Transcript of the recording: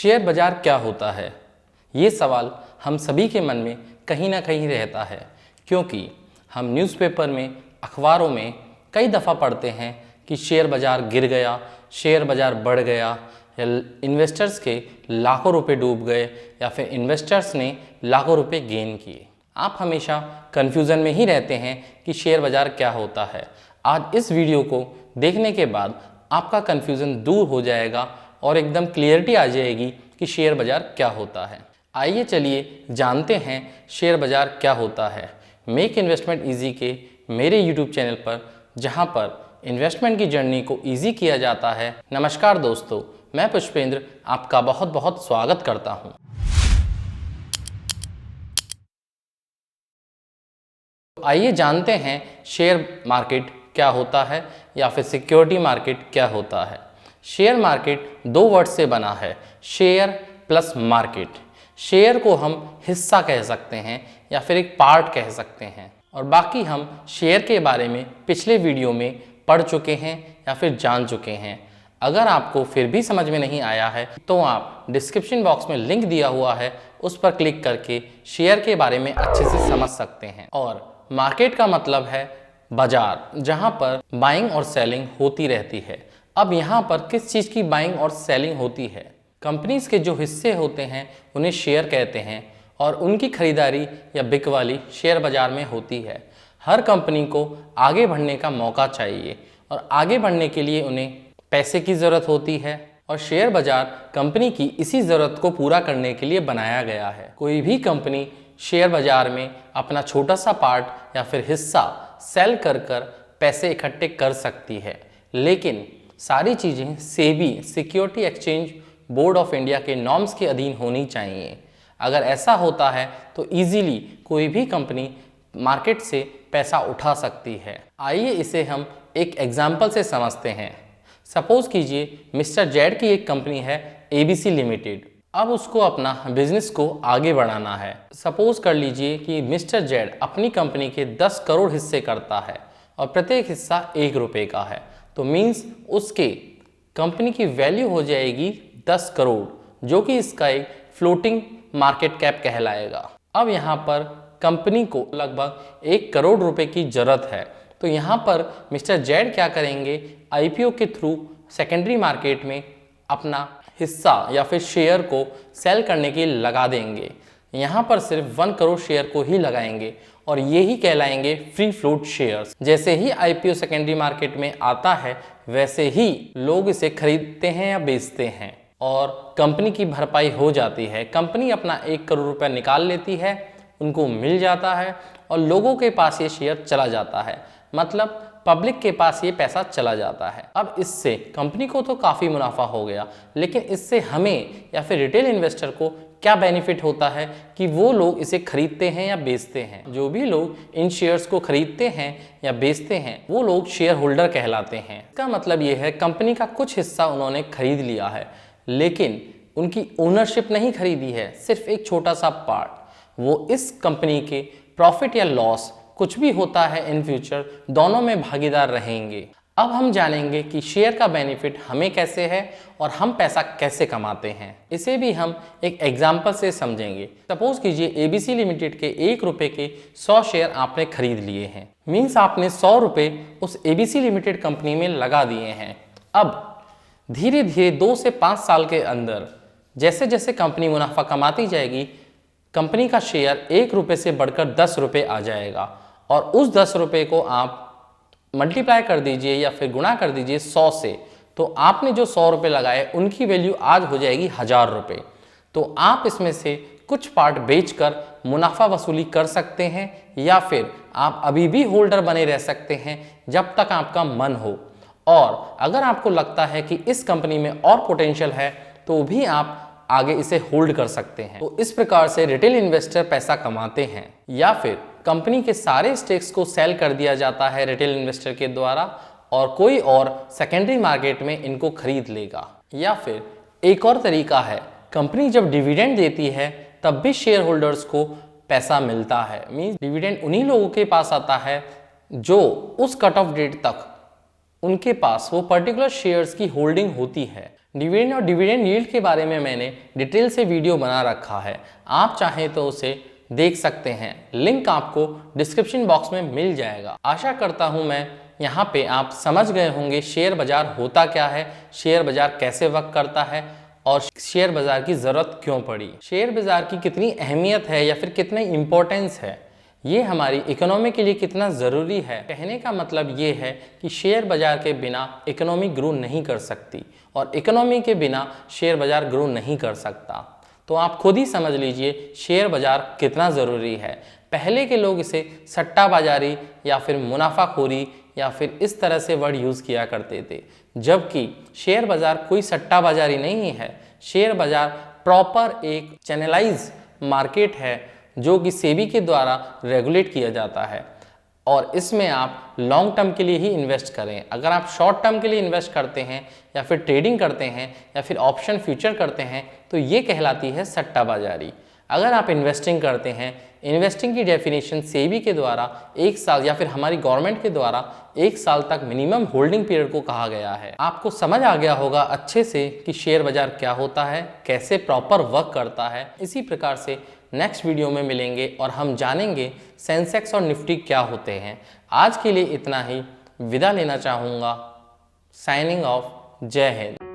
Share बाजार क्या होता है? ये सवाल हम सभी के मन में कहीं ना कहीं रहता है, क्योंकि हम न्यूज़पेपर में, अखबारों में कई दफ़ा पढ़ते हैं कि शेयर बाजार गिर गया, शेयर बाजार बढ़ गया, या इन्वेस्टर्स के लाखों रुपए डूब गए, या फिर इन्वेस्टर्स ने लाखों रुपए गेन किए। आप हमेशा कन्फ्यूज़न में ही रहते हैं कि शेयर बाजार क्या होता है। आज इस वीडियो को देखने के बाद आपका कन्फ्यूज़न दूर हो जाएगा और एकदम क्लियरिटी आ जाएगी कि शेयर बाजार क्या होता है। आइए चलिए जानते हैं शेयर बाजार क्या होता है। मेक इन्वेस्टमेंट ईजी के मेरे यूट्यूब चैनल पर, जहां पर इन्वेस्टमेंट की जर्नी को ईजी किया जाता है। नमस्कार दोस्तों, मैं पुष्पेंद्र आपका बहुत बहुत स्वागत करता हूं। आइए जानते हैं शेयर मार्केट क्या होता है या फिर सिक्योरिटी मार्केट क्या होता है। शेयर मार्केट दो वर्ड से बना है, शेयर प्लस मार्केट। शेयर को हम हिस्सा कह सकते हैं या फिर एक पार्ट कह सकते हैं, और बाकी हम शेयर के बारे में पिछले वीडियो में पढ़ चुके हैं या फिर जान चुके हैं। अगर आपको फिर भी समझ में नहीं आया है तो आप डिस्क्रिप्शन बॉक्स में लिंक दिया हुआ है, उस पर क्लिक करके शेयर के बारे में अच्छे से समझ सकते हैं। और मार्केट का मतलब है बाजार, जहां पर बाइंग और सेलिंग होती रहती है। अब यहाँ पर किस चीज़ की बाइंग और सेलिंग होती है? कंपनीज के जो हिस्से होते हैं उन्हें शेयर कहते हैं, और उनकी खरीदारी या बिकवाली शेयर बाजार में होती है। हर कंपनी को आगे बढ़ने का मौका चाहिए, और आगे बढ़ने के लिए उन्हें पैसे की ज़रूरत होती है, और शेयर बाजार कंपनी की इसी ज़रूरत को पूरा करने के लिए बनाया गया है। कोई भी कंपनी शेयर बाजार में अपना छोटा सा पार्ट या फिर हिस्सा सेल कर पैसे इकट्ठे कर सकती है, लेकिन सारी चीज़ें SEBI security exchange board of India के नॉर्म्स के अधीन होनी चाहिए। अगर ऐसा होता है तो इजीली कोई भी कंपनी मार्केट से पैसा उठा सकती है। आइए इसे हम एक एग्जाम्पल से समझते हैं। सपोज कीजिए मिस्टर जेड की एक कंपनी है एबीसी लिमिटेड। अब उसको अपना बिजनेस को आगे बढ़ाना है। सपोज कर लीजिए कि मिस्टर जेड अपनी कंपनी के 10 करोड़ हिस्से करता है और प्रत्येक हिस्सा 1 रुपये का है, तो मीन्स उसके कंपनी की वैल्यू हो जाएगी 10 करोड़, जो कि इसका एक फ्लोटिंग मार्केट कैप कहलाएगा। अब यहाँ पर कंपनी को लगभग 1 करोड़ रुपए की जरूरत है, तो यहाँ पर मिस्टर जेड क्या करेंगे, आईपीओ के थ्रू सेकेंडरी मार्केट में अपना हिस्सा या फिर शेयर को सेल करने के लिए लगा देंगे। यहाँ पर सिर्फ 1 करोड़ शेयर को ही लगाएंगे, और ये ही कहलाएंगे फ्री फ्लोट शेयर्स। जैसे ही आईपीओ सेकेंडरी मार्केट में आता है, वैसे ही लोग इसे खरीदते हैं या बेचते हैं, और कंपनी की भरपाई हो जाती है। कंपनी अपना 1 करोड़ रुपया निकाल लेती है, उनको मिल जाता है, और लोगों के पास ये शेयर चला जाता है, मतलब पब्लिक के पास ये पैसा चला जाता है। अब इससे कंपनी को तो काफ़ी मुनाफा हो गया, लेकिन इससे हमें या फिर रिटेल इन्वेस्टर को क्या बेनिफिट होता है कि वो लोग इसे खरीदते हैं या बेचते हैं। जो भी लोग इन शेयर्स को खरीदते हैं या बेचते हैं वो लोग शेयर होल्डर कहलाते हैं। इसका मतलब ये है कंपनी का कुछ हिस्सा उन्होंने खरीद लिया है, लेकिन उनकी ओनरशिप नहीं खरीदी है, सिर्फ एक छोटा सा पार्ट। वो इस कंपनी के प्रॉफिट या लॉस कुछ भी होता है इन फ्यूचर, दोनों में भागीदार रहेंगे। अब हम जानेंगे कि शेयर का बेनिफिट हमें कैसे है और हम पैसा कैसे कमाते हैं। इसे भी हम एक एग्जाम्पल से समझेंगे। सपोज कीजिए एबीसी लिमिटेड के 1 रुपये के 100 शेयर आपने खरीद लिए हैं, मीन्स आपने 100 रुपये उस एबीसी लिमिटेड कंपनी में लगा दिए हैं। अब धीरे धीरे 2 से 5 साल के अंदर जैसे जैसे कंपनी मुनाफा कमाती जाएगी, कंपनी का शेयर 1 रुपये से बढ़कर 10 रुपये आ जाएगा, और उस 10 रुपये को आप मल्टीप्लाई कर दीजिए या फिर गुणा कर दीजिए 100 से, तो आपने जो 100 रुपये लगाए उनकी वैल्यू आज हो जाएगी 1000 रुपये। तो आप इसमें से कुछ पार्ट बेचकर मुनाफा वसूली कर सकते हैं, या फिर आप अभी भी होल्डर बने रह सकते हैं जब तक आपका मन हो। और अगर आपको लगता है कि इस कंपनी में और पोटेंशियल है तो भी आप आगे इसे होल्ड कर सकते हैं। तो इस प्रकार से रिटेल इन्वेस्टर पैसा कमाते हैं। या फिर कंपनी के सारे स्टेक्स को सेल कर दिया जाता है रिटेल इन्वेस्टर के द्वारा, और कोई और सेकेंडरी मार्केट में इनको खरीद लेगा। या फिर एक और तरीका है, कंपनी जब डिविडेंड देती है तब भी शेयर होल्डर्स को पैसा मिलता है। मीन्स डिविडेंड उन्हीं लोगों के पास आता है जो उस कट ऑफ डेट तक उनके पास वो पर्टिकुलर शेयर्स की होल्डिंग होती है। डिविडेंड और डिविडेंड यील्ड के बारे में मैंने डिटेल से वीडियो बना रखा है, आप चाहें तो उसे देख सकते हैं, लिंक आपको डिस्क्रिप्शन बॉक्स में मिल जाएगा। आशा करता हूं मैं यहाँ पे आप समझ गए होंगे शेयर बाजार होता क्या है, शेयर बाजार कैसे वर्क करता है और शेयर बाजार की ज़रूरत क्यों पड़ी, शेयर बाजार की कितनी अहमियत है या फिर कितनी इम्पोर्टेंस है, ये हमारी इकोनॉमी के लिए कितना ज़रूरी है। कहने का मतलब ये है कि शेयर बाजार के बिना इकोनॉमी ग्रो नहीं कर सकती और इकोनॉमी के बिना शेयर बाजार ग्रो नहीं कर सकता। तो आप खुद ही समझ लीजिए शेयर बाजार कितना ज़रूरी है। पहले के लोग इसे सट्टा बाजारी या फिर मुनाफाखोरी या फिर इस तरह से वर्ड यूज़ किया करते थे, जबकि शेयर बाज़ार कोई सट्टा बाजारी नहीं है। शेयर बाज़ार प्रॉपर एक चैनलाइज मार्केट है जो कि सेबी के द्वारा रेगुलेट किया जाता है और इसमें आप लॉन्ग टर्म के लिए ही इन्वेस्ट करें। अगर आप शॉर्ट टर्म के लिए इन्वेस्ट करते हैं या फिर ट्रेडिंग करते हैं या फिर ऑप्शन फ्यूचर करते हैं तो ये कहलाती है सट्टाबाजारी। अगर आप इन्वेस्टिंग करते हैं, इन्वेस्टिंग की डेफिनेशन सेबी के द्वारा 1 साल या फिर हमारी गवर्नमेंट के द्वारा 1 साल तक मिनिमम होल्डिंग पीरियड को कहा गया है। आपको समझ आ गया होगा अच्छे से कि शेयर बाजार क्या होता है, कैसे प्रॉपर वर्क करता है। इसी प्रकार से नेक्स्ट वीडियो में मिलेंगे और हम जानेंगे सेंसेक्स और निफ्टी क्या होते हैं। आज के लिए इतना ही, विदा लेना चाहूँगा। साइनिंग ऑफ, जय हिंद।